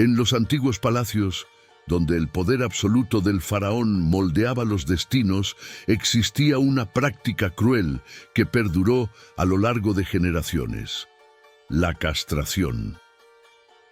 En los antiguos palacios, donde el poder absoluto del faraón moldeaba los destinos, existía una práctica cruel que perduró a lo largo de generaciones: la castración.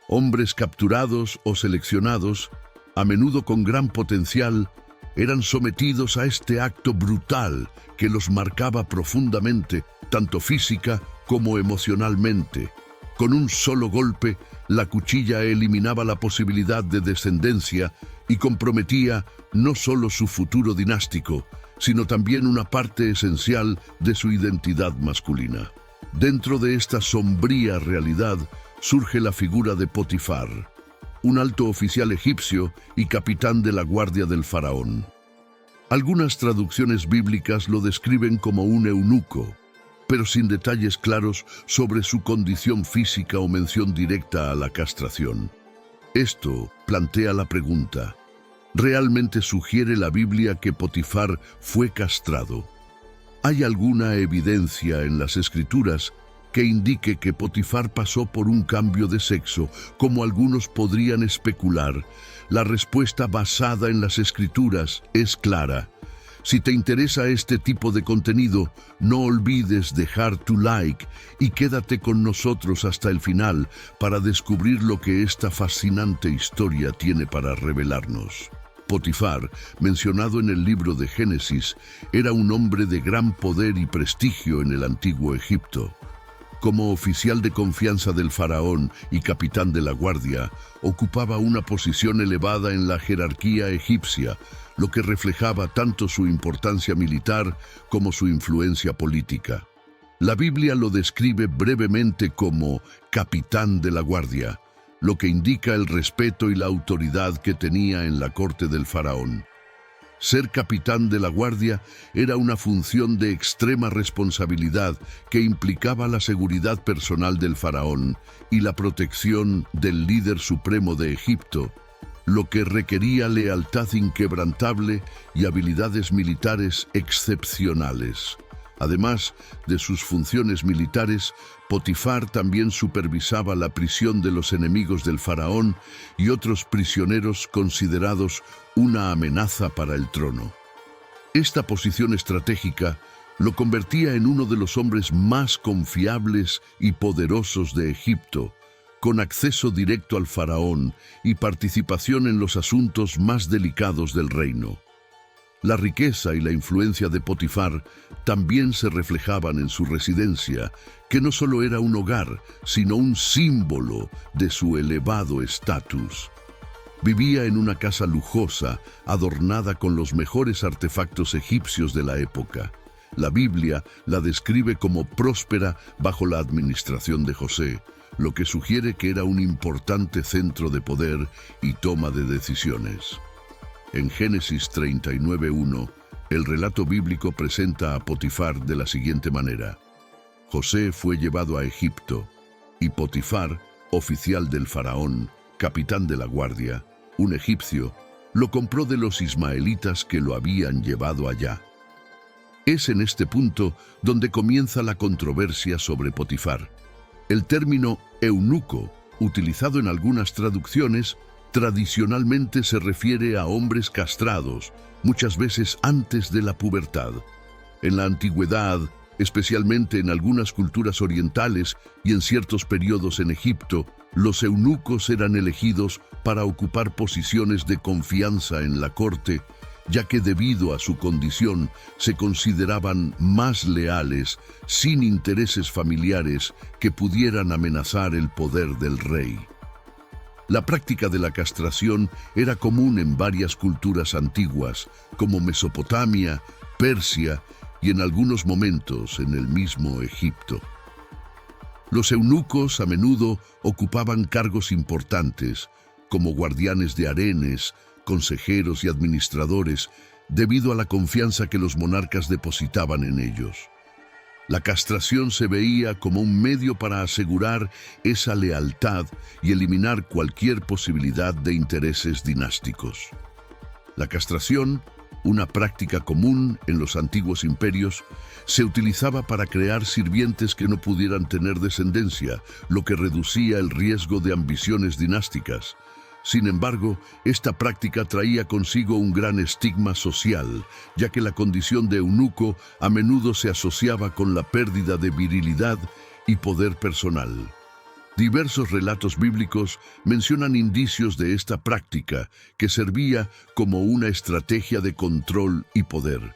Hombres capturados o seleccionados, a menudo con gran potencial, eran sometidos a este acto brutal que los marcaba profundamente, tanto física como emocionalmente. Con un solo golpe, la cuchilla eliminaba la posibilidad de descendencia y comprometía no solo su futuro dinástico, sino también una parte esencial de su identidad masculina. Dentro de esta sombría realidad surge la figura de Potifar, un alto oficial egipcio y capitán de la guardia del faraón. Algunas traducciones bíblicas lo describen como un eunuco, pero sin detalles claros sobre su condición física o mención directa a la castración. Esto plantea la pregunta: ¿realmente sugiere la Biblia que Potifar fue castrado? ¿Hay alguna evidencia en las Escrituras que indique que Potifar pasó por un cambio de sexo, como algunos podrían especular? La respuesta basada en las Escrituras es clara. Si te interesa este tipo de contenido, no olvides dejar tu like y quédate con nosotros hasta el final para descubrir lo que esta fascinante historia tiene para revelarnos. Potifar, mencionado en el libro de Génesis, era un hombre de gran poder y prestigio en el antiguo Egipto. Como oficial de confianza del faraón y capitán de la guardia, ocupaba una posición elevada en la jerarquía egipcia, lo que reflejaba tanto su importancia militar como su influencia política. La Biblia lo describe brevemente como capitán de la guardia, lo que indica el respeto y la autoridad que tenía en la corte del faraón. Ser capitán de la guardia era una función de extrema responsabilidad que implicaba la seguridad personal del faraón y la protección del líder supremo de Egipto, lo que requería lealtad inquebrantable y habilidades militares excepcionales. Además de sus funciones militares, Potifar también supervisaba la prisión de los enemigos del faraón y otros prisioneros considerados una amenaza para el trono. Esta posición estratégica lo convertía en uno de los hombres más confiables y poderosos de Egipto, con acceso directo al faraón y participación en los asuntos más delicados del reino. La riqueza y la influencia de Potifar también se reflejaban en su residencia, que no solo era un hogar, sino un símbolo de su elevado estatus. Vivía en una casa lujosa, adornada con los mejores artefactos egipcios de la época. La Biblia la describe como próspera bajo la administración de José, lo que sugiere que era un importante centro de poder y toma de decisiones. En Génesis 39:1, el relato bíblico presenta a Potifar de la siguiente manera: José fue llevado a Egipto, y Potifar, oficial del faraón, capitán de la guardia, un egipcio, lo compró de los ismaelitas que lo habían llevado allá. Es en este punto donde comienza la controversia sobre Potifar. El término eunuco, utilizado en algunas traducciones, tradicionalmente se refiere a hombres castrados, muchas veces antes de la pubertad. En la antigüedad, especialmente en algunas culturas orientales y en ciertos periodos en Egipto, los eunucos eran elegidos para ocupar posiciones de confianza en la corte, ya que debido a su condición se consideraban más leales, sin intereses familiares que pudieran amenazar el poder del rey. La práctica de la castración era común en varias culturas antiguas, como Mesopotamia, Persia y en algunos momentos en el mismo Egipto. Los eunucos a menudo ocupaban cargos importantes, como guardianes de harenes, consejeros y administradores, debido a la confianza que los monarcas depositaban en ellos. La castración se veía como un medio para asegurar esa lealtad y eliminar cualquier posibilidad de intereses dinásticos. La castración, una práctica común en los antiguos imperios, se utilizaba para crear sirvientes que no pudieran tener descendencia, lo que reducía el riesgo de ambiciones dinásticas. Sin embargo, esta práctica traía consigo un gran estigma social, ya que la condición de eunuco a menudo se asociaba con la pérdida de virilidad y poder personal. Diversos relatos bíblicos mencionan indicios de esta práctica, que servía como una estrategia de control y poder.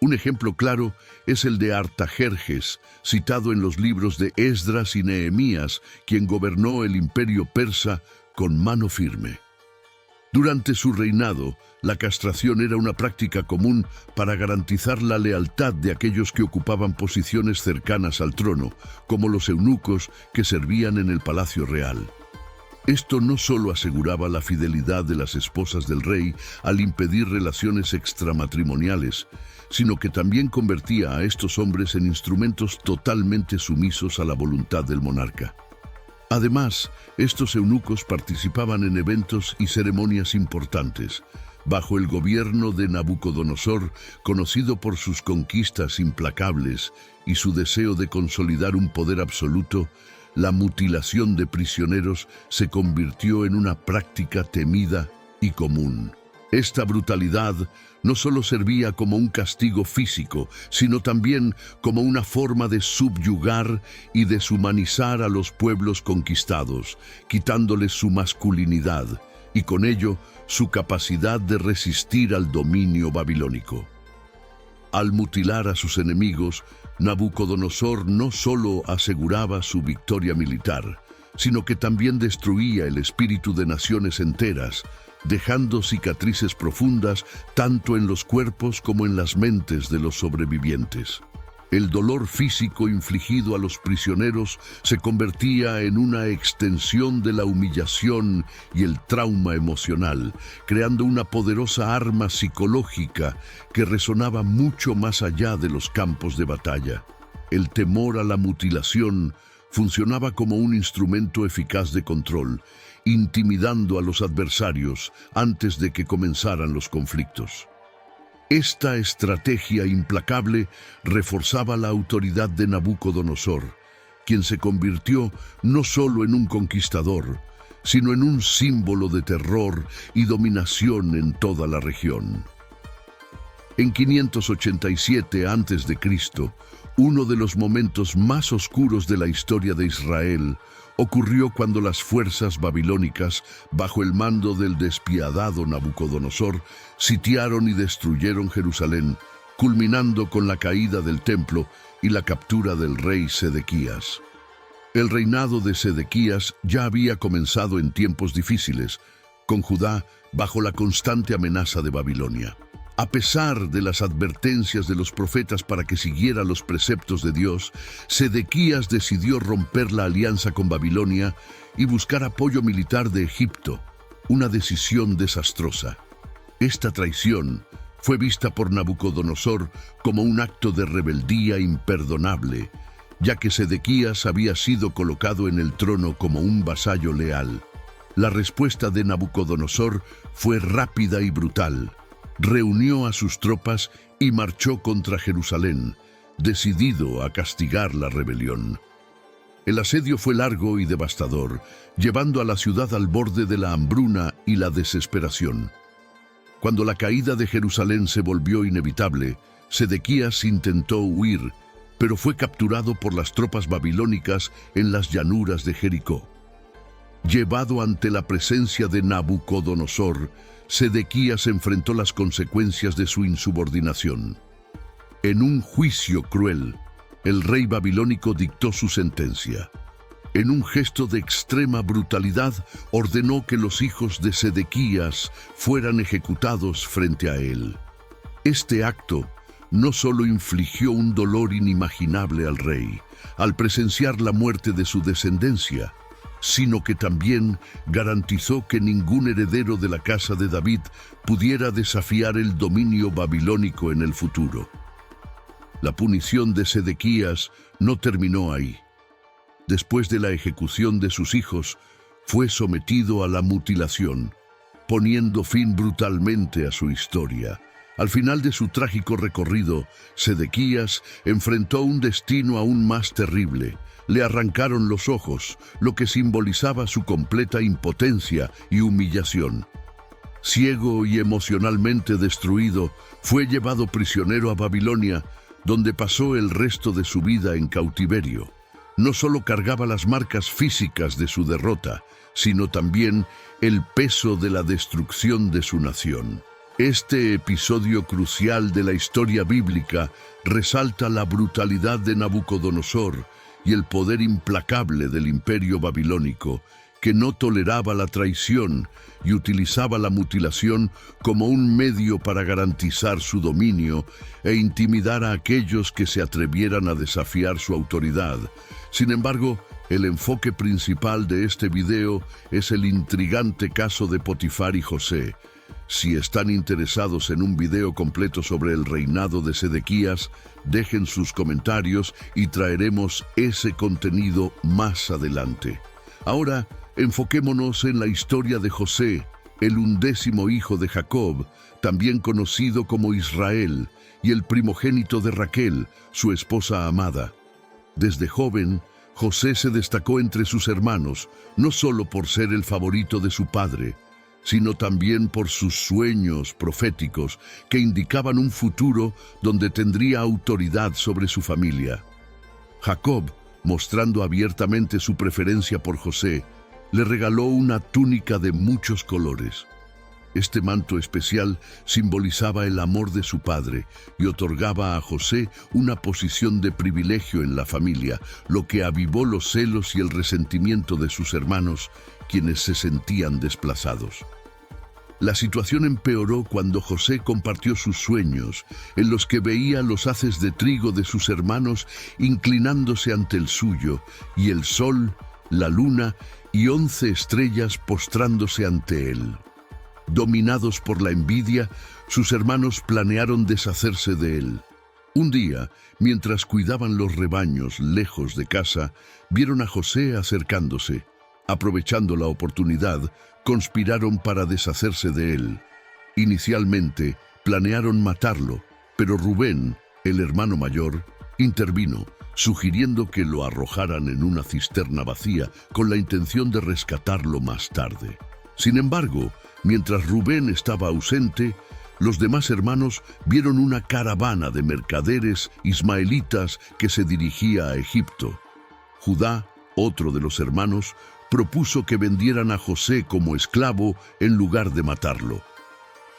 Un ejemplo claro es el de Artajerjes, citado en los libros de Esdras y Nehemías, quien gobernó el imperio persa con mano firme. Durante su reinado, la castración era una práctica común para garantizar la lealtad de aquellos que ocupaban posiciones cercanas al trono, como los eunucos que servían en el palacio real. Esto no solo aseguraba la fidelidad de las esposas del rey al impedir relaciones extramatrimoniales, sino que también convertía a estos hombres en instrumentos totalmente sumisos a la voluntad del monarca. Además, estos eunucos participaban en eventos y ceremonias importantes. Bajo el gobierno de Nabucodonosor, conocido por sus conquistas implacables y su deseo de consolidar un poder absoluto, la mutilación de prisioneros se convirtió en una práctica temida y común. Esta brutalidad no solo servía como un castigo físico, sino también como una forma de subyugar y deshumanizar a los pueblos conquistados, quitándoles su masculinidad y con ello su capacidad de resistir al dominio babilónico. Al mutilar a sus enemigos, Nabucodonosor no solo aseguraba su victoria militar, sino que también destruía el espíritu de naciones enteras, dejando cicatrices profundas tanto en los cuerpos como en las mentes de los sobrevivientes. El dolor físico infligido a los prisioneros se convertía en una extensión de la humillación y el trauma emocional, creando una poderosa arma psicológica que resonaba mucho más allá de los campos de batalla. El temor a la mutilación funcionaba como un instrumento eficaz de control, intimidando a los adversarios antes de que comenzaran los conflictos. Esta estrategia implacable reforzaba la autoridad de Nabucodonosor, quien se convirtió no solo en un conquistador, sino en un símbolo de terror y dominación en toda la región. En 587 a.C., uno de los momentos más oscuros de la historia de Israel ocurrió cuando las fuerzas babilónicas, bajo el mando del despiadado Nabucodonosor, sitiaron y destruyeron Jerusalén, culminando con la caída del templo y la captura del rey Sedequías. El reinado de Sedequías ya había comenzado en tiempos difíciles, con Judá bajo la constante amenaza de Babilonia. A pesar de las advertencias de los profetas para que siguiera los preceptos de Dios, Sedequías decidió romper la alianza con Babilonia y buscar apoyo militar de Egipto, una decisión desastrosa. Esta traición fue vista por Nabucodonosor como un acto de rebeldía imperdonable, ya que Sedequías había sido colocado en el trono como un vasallo leal. La respuesta de Nabucodonosor fue rápida y brutal. Reunió a sus tropas y marchó contra Jerusalén, decidido a castigar la rebelión. El asedio fue largo y devastador, llevando a la ciudad al borde de la hambruna y la desesperación. Cuando la caída de Jerusalén se volvió inevitable, Sedequías intentó huir, pero fue capturado por las tropas babilónicas en las llanuras de Jericó. Llevado ante la presencia de Nabucodonosor, Sedequías enfrentó las consecuencias de su insubordinación. En un juicio cruel, el rey babilónico dictó su sentencia. En un gesto de extrema brutalidad, ordenó que los hijos de Sedequías fueran ejecutados frente a él. Este acto no solo infligió un dolor inimaginable al rey, al presenciar la muerte de su descendencia, sino que también garantizó que ningún heredero de la casa de David pudiera desafiar el dominio babilónico en el futuro. La punición de Sedequías no terminó ahí. Después de la ejecución de sus hijos, fue sometido a la mutilación, poniendo fin brutalmente a su historia. Al final de su trágico recorrido, Sedequías enfrentó un destino aún más terrible. Le arrancaron los ojos, lo que simbolizaba su completa impotencia y humillación. Ciego y emocionalmente destruido, fue llevado prisionero a Babilonia, donde pasó el resto de su vida en cautiverio. No solo cargaba las marcas físicas de su derrota, sino también el peso de la destrucción de su nación. Este episodio crucial de la historia bíblica resalta la brutalidad de Nabucodonosor y el poder implacable del imperio babilónico, que no toleraba la traición y utilizaba la mutilación como un medio para garantizar su dominio e intimidar a aquellos que se atrevieran a desafiar su autoridad. Sin embargo, el enfoque principal de este video es el intrigante caso de Potifar y José. Si están interesados en un video completo sobre el reinado de Sedequías, dejen sus comentarios y traeremos ese contenido más adelante. Ahora, enfoquémonos en la historia de José, el 11º hijo de Jacob, también conocido como Israel, y el primogénito de Raquel, su esposa amada. Desde joven, José se destacó entre sus hermanos, no solo por ser el favorito de su padre, sino también por sus sueños proféticos que indicaban un futuro donde tendría autoridad sobre su familia. Jacob, mostrando abiertamente su preferencia por José, le regaló una túnica de muchos colores. Este manto especial simbolizaba el amor de su padre y otorgaba a José una posición de privilegio en la familia, lo que avivó los celos y el resentimiento de sus hermanos, quienes se sentían desplazados. La situación empeoró cuando José compartió sus sueños, en los que veía los haces de trigo de sus hermanos inclinándose ante el suyo, y el sol, la luna y 11 estrellas postrándose ante él. Dominados por la envidia, sus hermanos planearon deshacerse de él. Un día, mientras cuidaban los rebaños lejos de casa, vieron a José acercándose. Aprovechando la oportunidad, conspiraron para deshacerse de él. Inicialmente, planearon matarlo, pero Rubén, el hermano mayor, intervino, sugiriendo que lo arrojaran en una cisterna vacía con la intención de rescatarlo más tarde. Sin embargo, mientras Rubén estaba ausente, los demás hermanos vieron una caravana de mercaderes ismaelitas que se dirigía a Egipto. Judá, otro de los hermanos, propuso que vendieran a José como esclavo en lugar de matarlo.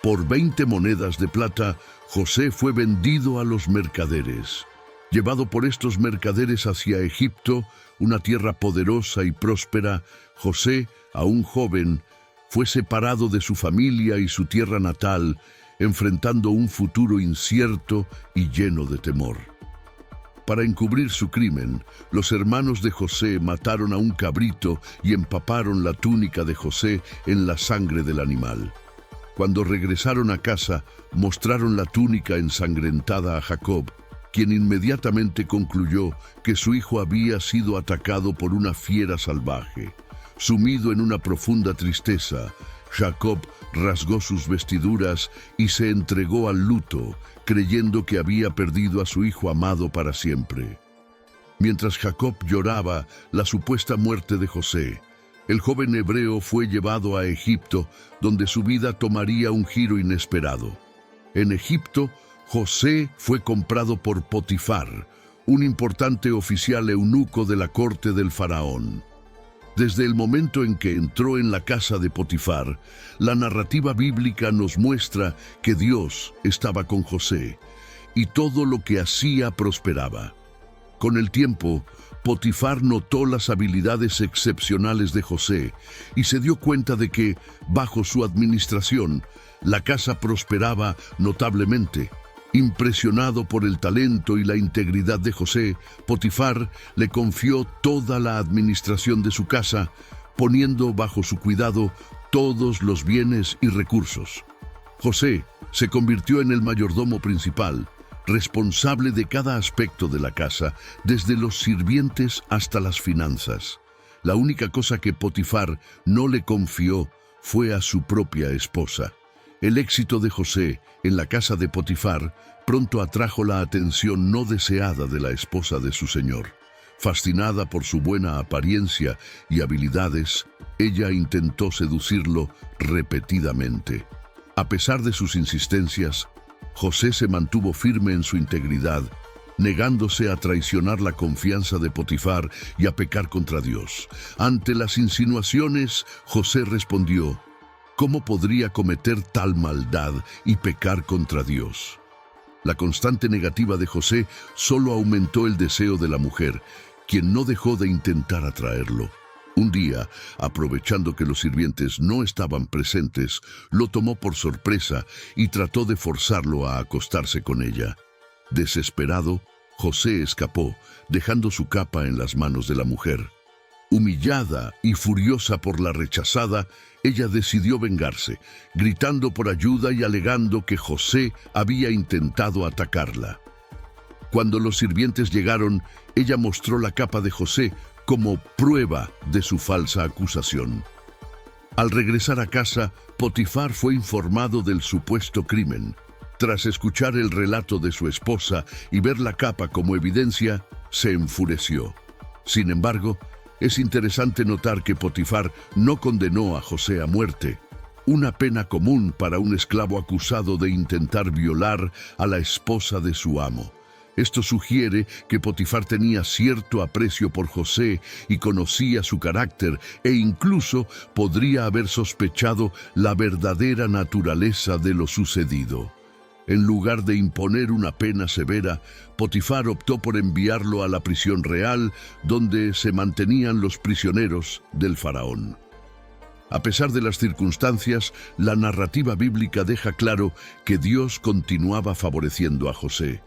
Por 20 monedas de plata, José fue vendido a los mercaderes. Llevado por estos mercaderes hacia Egipto, una tierra poderosa y próspera, José, aún joven, fue separado de su familia y su tierra natal, enfrentando un futuro incierto y lleno de temor. Para encubrir su crimen, los hermanos de José mataron a un cabrito y empaparon la túnica de José en la sangre del animal. Cuando regresaron a casa, mostraron la túnica ensangrentada a Jacob, quien inmediatamente concluyó que su hijo había sido atacado por una fiera salvaje. Sumido en una profunda tristeza, Jacob rasgó sus vestiduras y se entregó al luto, creyendo que había perdido a su hijo amado para siempre. Mientras Jacob lloraba la supuesta muerte de José, el joven hebreo fue llevado a Egipto, donde su vida tomaría un giro inesperado. En Egipto, José fue comprado por Potifar, un importante oficial eunuco de la corte del faraón. Desde el momento en que entró en la casa de Potifar, la narrativa bíblica nos muestra que Dios estaba con José y todo lo que hacía prosperaba. Con el tiempo, Potifar notó las habilidades excepcionales de José y se dio cuenta de que, bajo su administración, la casa prosperaba notablemente. Impresionado por el talento y la integridad de José, Potifar le confió toda la administración de su casa, poniendo bajo su cuidado todos los bienes y recursos. José se convirtió en el mayordomo principal, responsable de cada aspecto de la casa, desde los sirvientes hasta las finanzas. La única cosa que Potifar no le confió fue a su propia esposa. El éxito de José en la casa de Potifar pronto atrajo la atención no deseada de la esposa de su señor. Fascinada por su buena apariencia y habilidades, ella intentó seducirlo repetidamente. A pesar de sus insistencias, José se mantuvo firme en su integridad, negándose a traicionar la confianza de Potifar y a pecar contra Dios. Ante las insinuaciones, José respondió: ¿cómo podría cometer tal maldad y pecar contra Dios? La constante negativa de José solo aumentó el deseo de la mujer, quien no dejó de intentar atraerlo. Un día, aprovechando que los sirvientes no estaban presentes, lo tomó por sorpresa y trató de forzarlo a acostarse con ella. Desesperado, José escapó, dejando su capa en las manos de la mujer. Humillada y furiosa por la rechazada, ella decidió vengarse, gritando por ayuda y alegando que José había intentado atacarla. Cuando los sirvientes llegaron, ella mostró la capa de José como prueba de su falsa acusación. Al regresar a casa, Potifar fue informado del supuesto crimen. Tras escuchar el relato de su esposa y ver la capa como evidencia, se enfureció. Sin embargo, es interesante notar que Potifar no condenó a José a muerte, una pena común para un esclavo acusado de intentar violar a la esposa de su amo. Esto sugiere que Potifar tenía cierto aprecio por José y conocía su carácter, e incluso podría haber sospechado la verdadera naturaleza de lo sucedido. En lugar de imponer una pena severa, Potifar optó por enviarlo a la prisión real, donde se mantenían los prisioneros del faraón. A pesar de las circunstancias, la narrativa bíblica deja claro que Dios continuaba favoreciendo a José.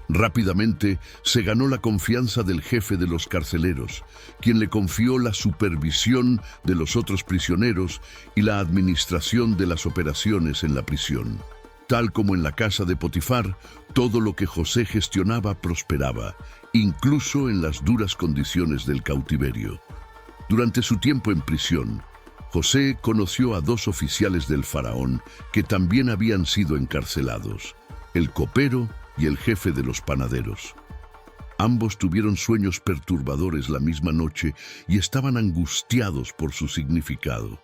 Rápidamente se ganó la confianza del jefe de los carceleros, quien le confió la supervisión de los otros prisioneros y la administración de las operaciones en la prisión. Tal como en la casa de Potifar, todo lo que José gestionaba prosperaba, incluso en las duras condiciones del cautiverio. Durante su tiempo en prisión, José conoció a dos oficiales del faraón que también habían sido encarcelados: el copero y el jefe de los panaderos. Ambos tuvieron sueños perturbadores la misma noche y estaban angustiados por su significado.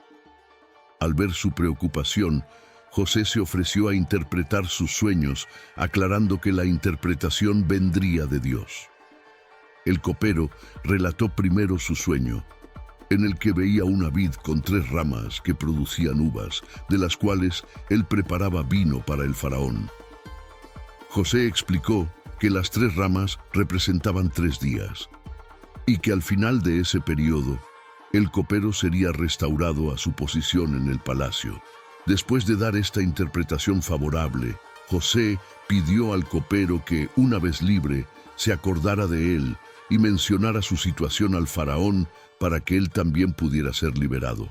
Al ver su preocupación, José se ofreció a interpretar sus sueños, aclarando que la interpretación vendría de Dios. El copero relató primero su sueño, en el que veía una vid con 3 ramas que producían uvas, de las cuales él preparaba vino para el faraón. José explicó que las 3 ramas representaban 3 días, y que al final de ese periodo, el copero sería restaurado a su posición en el palacio. Después de dar esta interpretación favorable, José pidió al copero que, una vez libre, se acordara de él y mencionara su situación al faraón para que él también pudiera ser liberado.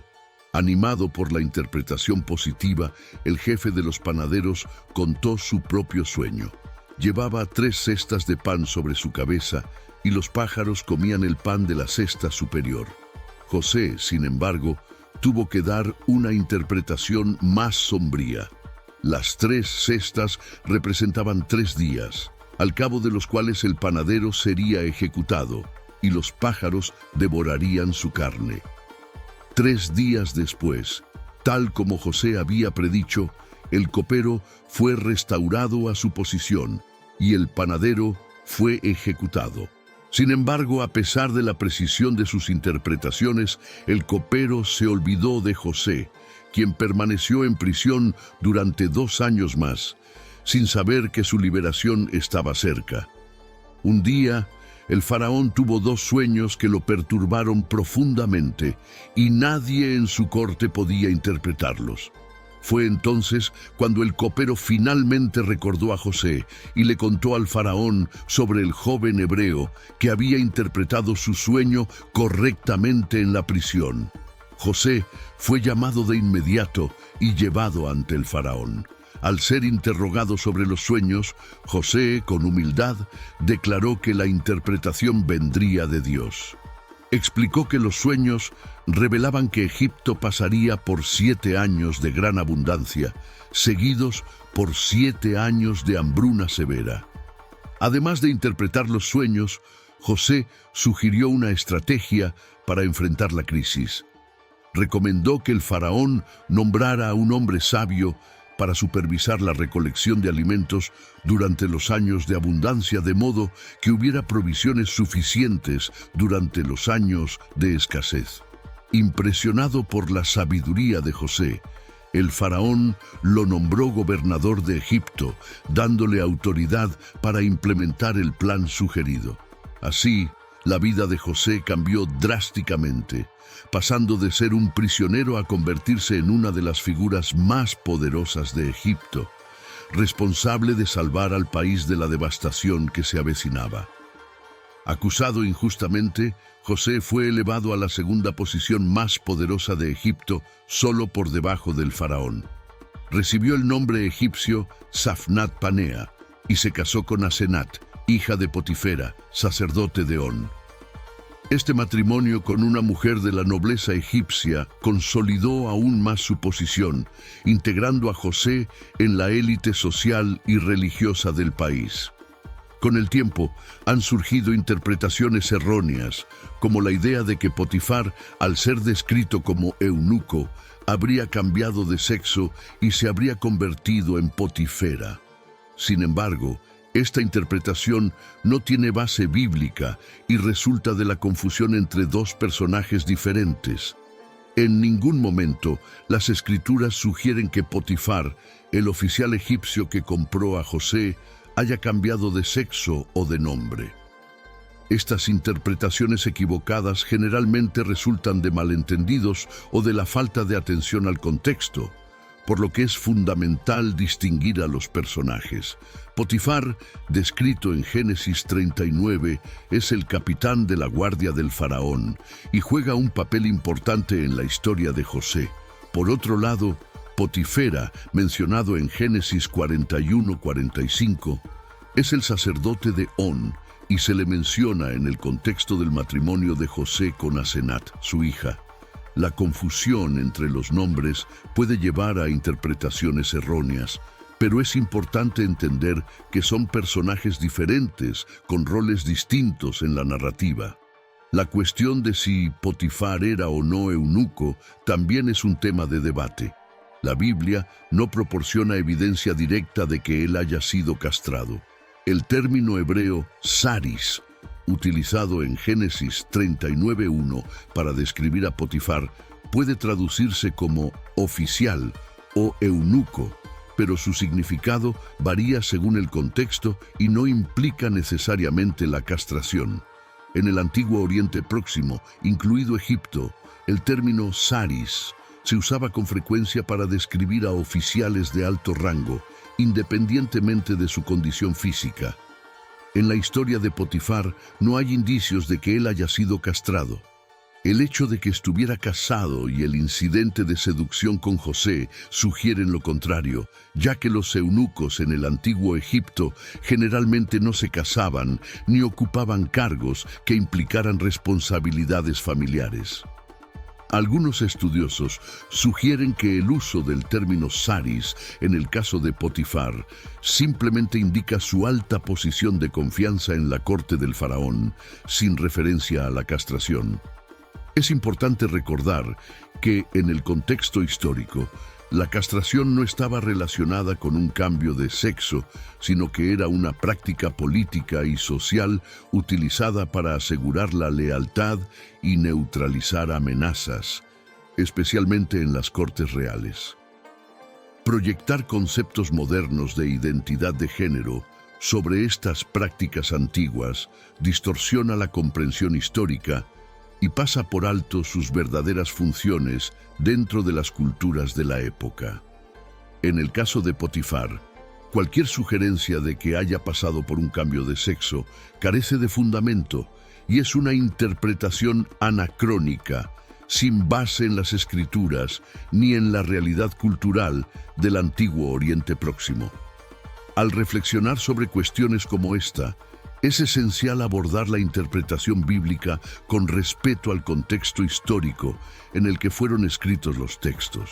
Animado por la interpretación positiva, el jefe de los panaderos contó su propio sueño. Llevaba 3 cestas de pan sobre su cabeza y los pájaros comían el pan de la cesta superior. José, sin embargo, tuvo que dar una interpretación más sombría. Las 3 cestas representaban 3 días, al cabo de los cuales el panadero sería ejecutado y los pájaros devorarían su carne. 3 días después, tal como José había predicho, el copero fue restaurado a su posición y el panadero fue ejecutado. Sin embargo, a pesar de la precisión de sus interpretaciones, el copero se olvidó de José, quien permaneció en prisión durante 2 años más, sin saber que su liberación estaba cerca. Un día, el faraón tuvo 2 sueños que lo perturbaron profundamente y nadie en su corte podía interpretarlos. Fue entonces cuando el copero finalmente recordó a José y le contó al faraón sobre el joven hebreo que había interpretado su sueño correctamente en la prisión. José fue llamado de inmediato y llevado ante el faraón. Al ser interrogado sobre los sueños, José, con humildad, declaró que la interpretación vendría de Dios. Explicó que los sueños revelaban que Egipto pasaría por 7 años de gran abundancia, seguidos por 7 años de hambruna severa. Además de interpretar los sueños, José sugirió una estrategia para enfrentar la crisis. Recomendó que el faraón nombrara a un hombre sabio para supervisar la recolección de alimentos durante los años de abundancia, de modo que hubiera provisiones suficientes durante los años de escasez. Impresionado por la sabiduría de José, el faraón lo nombró gobernador de Egipto, dándole autoridad para implementar el plan sugerido. Así, la vida de José cambió drásticamente, pasando de ser un prisionero a convertirse en una de las figuras más poderosas de Egipto, responsable de salvar al país de la devastación que se avecinaba. Acusado injustamente, José fue elevado a la segunda posición más poderosa de Egipto, solo por debajo del faraón. Recibió el nombre egipcio Safnat Panea y se casó con Asenat, hija de Potifera, sacerdote de On. Este matrimonio con una mujer de la nobleza egipcia consolidó aún más su posición, integrando a José en la élite social y religiosa del país. Con el tiempo, han surgido interpretaciones erróneas, como la idea de que Potifar, al ser descrito como eunuco, habría cambiado de sexo y se habría convertido en Potifera. Sin embargo, esta interpretación no tiene base bíblica y resulta de la confusión entre dos personajes diferentes. En ningún momento las escrituras sugieren que Potifar, el oficial egipcio que compró a José, haya cambiado de sexo o de nombre. Estas interpretaciones equivocadas generalmente resultan de malentendidos o de la falta de atención al contexto, por lo que es fundamental distinguir a los personajes. Potifar, descrito en Génesis 39, es el capitán de la guardia del faraón y juega un papel importante en la historia de José. Por otro lado, Potifera, mencionado en Génesis 41-45, es el sacerdote de On y se le menciona en el contexto del matrimonio de José con Asenat, su hija. La confusión entre los nombres puede llevar a interpretaciones erróneas, pero es importante entender que son personajes diferentes con roles distintos en la narrativa. La cuestión de si Potifar era o no eunuco también es un tema de debate. La Biblia no proporciona evidencia directa de que él haya sido castrado. El término hebreo saris, utilizado en Génesis 39:1 para describir a Potifar, puede traducirse como oficial o eunuco, pero su significado varía según el contexto y no implica necesariamente la castración. En el antiguo Oriente Próximo, incluido Egipto, el término saris se usaba con frecuencia para describir a oficiales de alto rango, independientemente de su condición física. En la historia de Potifar no hay indicios de que él haya sido castrado. El hecho de que estuviera casado y el incidente de seducción con José sugieren lo contrario, ya que los eunucos en el antiguo Egipto generalmente no se casaban ni ocupaban cargos que implicaran responsabilidades familiares. Algunos estudiosos sugieren que el uso del término saris en el caso de Potifar simplemente indica su alta posición de confianza en la corte del faraón, sin referencia a la castración. Es importante recordar que, en el contexto histórico, la castración no estaba relacionada con un cambio de sexo, sino que era una práctica política y social utilizada para asegurar la lealtad y neutralizar amenazas, especialmente en las cortes reales. Proyectar conceptos modernos de identidad de género sobre estas prácticas antiguas distorsiona la comprensión histórica y pasa por alto sus verdaderas funciones dentro de las culturas de la época. En el caso de Potifar, cualquier sugerencia de que haya pasado por un cambio de sexo carece de fundamento y es una interpretación anacrónica, sin base en las escrituras ni en la realidad cultural del antiguo Oriente Próximo. Al reflexionar sobre cuestiones como esta, Es esencial abordar la interpretación bíblica con respeto al contexto histórico en el que fueron escritos los textos.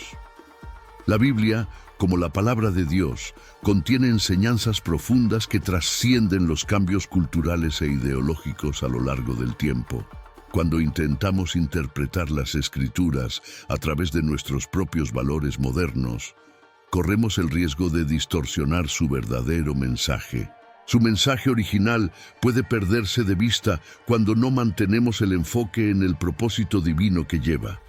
La Biblia, como la palabra de Dios, contiene enseñanzas profundas que trascienden los cambios culturales e ideológicos a lo largo del tiempo. Cuando intentamos interpretar las Escrituras a través de nuestros propios valores modernos, corremos el riesgo de distorsionar su verdadero mensaje. Su mensaje original puede perderse de vista cuando no mantenemos el enfoque en el propósito divino que lleva.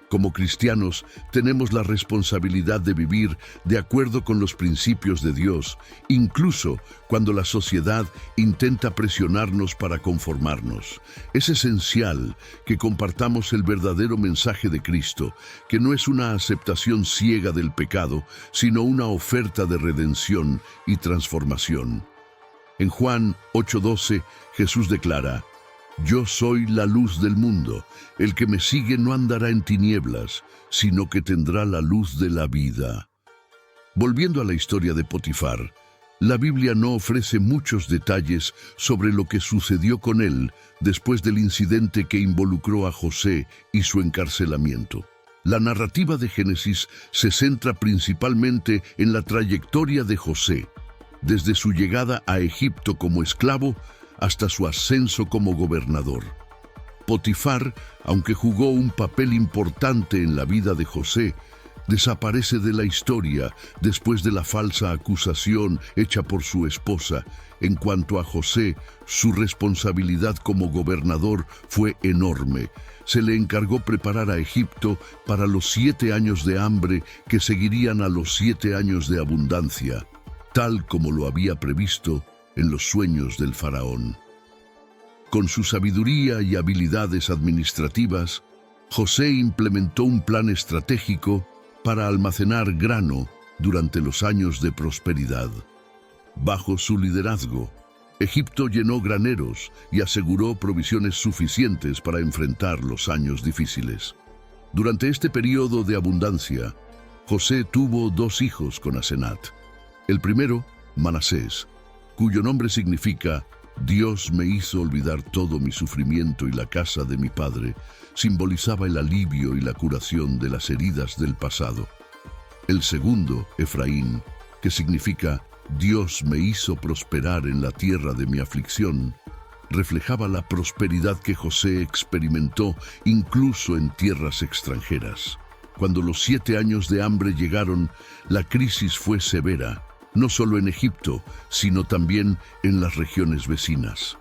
Como cristianos, tenemos la responsabilidad de vivir de acuerdo con los principios de Dios, incluso cuando la sociedad intenta presionarnos para conformarnos. Es esencial que compartamos el verdadero mensaje de Cristo, que no es una aceptación ciega del pecado, sino una oferta de redención y transformación. En Juan 8:12, Jesús declara: «Yo soy la luz del mundo. El que me sigue no andará en tinieblas, sino que tendrá la luz de la vida». Volviendo a la historia de Potifar, la Biblia no ofrece muchos detalles sobre lo que sucedió con él después del incidente que involucró a José y su encarcelamiento. La narrativa de Génesis se centra principalmente en la trayectoria de José, desde su llegada a Egipto como esclavo hasta su ascenso como gobernador. Potifar, aunque jugó un papel importante en la vida de José, desaparece de la historia después de la falsa acusación hecha por su esposa. En cuanto a José, su responsabilidad como gobernador fue enorme. Se le encargó preparar a Egipto para los 7 años de hambre que seguirían a los 7 años de abundancia, tal como lo había previsto en los sueños del faraón. Con su sabiduría y habilidades administrativas, José implementó un plan estratégico para almacenar grano durante los años de prosperidad. Bajo su liderazgo, Egipto llenó graneros y aseguró provisiones suficientes para enfrentar los años difíciles. Durante este periodo de abundancia, José tuvo 2 hijos con Asenat. El primero, Manasés, cuyo nombre significa «Dios me hizo olvidar todo mi sufrimiento y la casa de mi padre», simbolizaba el alivio y la curación de las heridas del pasado. El segundo, Efraín, que significa «Dios me hizo prosperar en la tierra de mi aflicción», reflejaba la prosperidad que José experimentó incluso en tierras extranjeras. Cuando los 7 años de hambre llegaron, la crisis fue severa, no solo en Egipto, sino también en las regiones vecinas.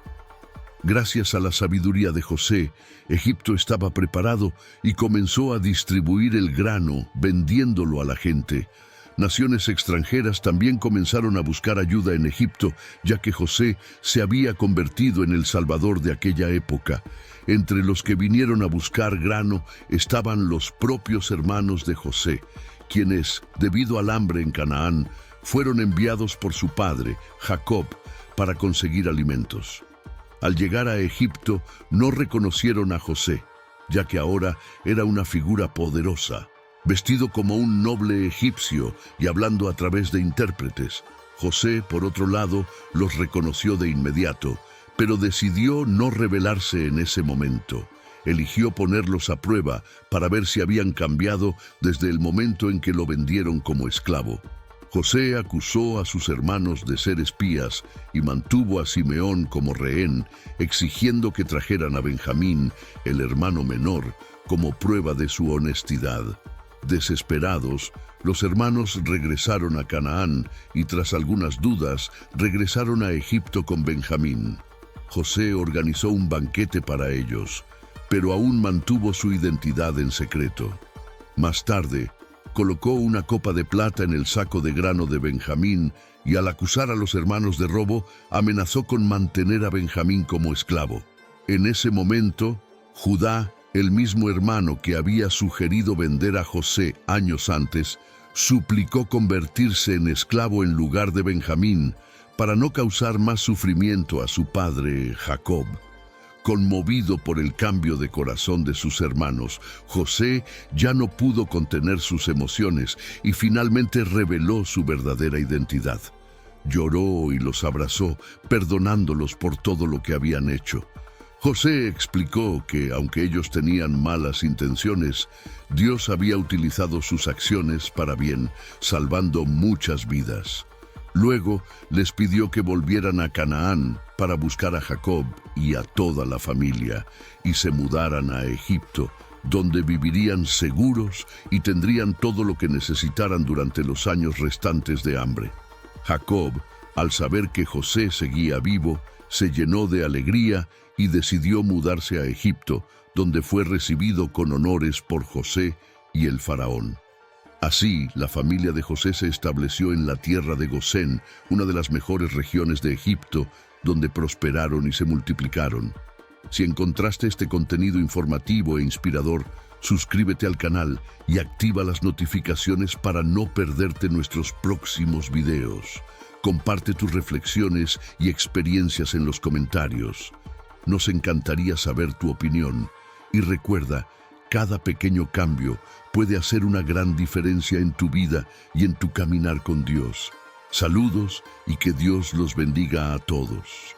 Gracias a la sabiduría de José, Egipto estaba preparado y comenzó a distribuir el grano, vendiéndolo a la gente. Naciones extranjeras también comenzaron a buscar ayuda en Egipto, ya que José se había convertido en el salvador de aquella época. Entre los que vinieron a buscar grano estaban los propios hermanos de José, quienes, debido al hambre en Canaán, fueron enviados por su padre, Jacob, para conseguir alimentos. Al llegar a Egipto, no reconocieron a José, ya que ahora era una figura poderosa. Vestido como un noble egipcio y hablando a través de intérpretes, José, por otro lado, los reconoció de inmediato, pero decidió no rebelarse en ese momento. Eligió ponerlos a prueba para ver si habían cambiado desde el momento en que lo vendieron como esclavo. José acusó a sus hermanos de ser espías y mantuvo a Simeón como rehén, exigiendo que trajeran a Benjamín, el hermano menor, como prueba de su honestidad. Desesperados, los hermanos regresaron a Canaán y tras algunas dudas regresaron a Egipto con Benjamín. José organizó un banquete para ellos, pero aún mantuvo su identidad en secreto. Más tarde, colocó una copa de plata en el saco de grano de Benjamín y al acusar a los hermanos de robo, amenazó con mantener a Benjamín como esclavo. En ese momento, Judá, el mismo hermano que había sugerido vender a José años antes, suplicó convertirse en esclavo en lugar de Benjamín para no causar más sufrimiento a su padre Jacob. Conmovido por el cambio de corazón de sus hermanos, José ya no pudo contener sus emociones y finalmente reveló su verdadera identidad. Lloró y los abrazó, perdonándolos por todo lo que habían hecho. José explicó que, aunque ellos tenían malas intenciones, Dios había utilizado sus acciones para bien, salvando muchas vidas. Luego les pidió que volvieran a Canaán para buscar a Jacob y a toda la familia, y se mudaran a Egipto, donde vivirían seguros y tendrían todo lo que necesitaran durante los años restantes de hambre. Jacob, al saber que José seguía vivo, se llenó de alegría y decidió mudarse a Egipto, donde fue recibido con honores por José y el faraón. Así, la familia de José se estableció en la tierra de Gosén, una de las mejores regiones de Egipto, donde prosperaron y se multiplicaron. Si encontraste este contenido informativo e inspirador, suscríbete al canal y activa las notificaciones para no perderte nuestros próximos videos. Comparte tus reflexiones y experiencias en los comentarios. Nos encantaría saber tu opinión. Y recuerda, cada pequeño cambio puede hacer una gran diferencia en tu vida y en tu caminar con Dios. Saludos y que Dios los bendiga a todos.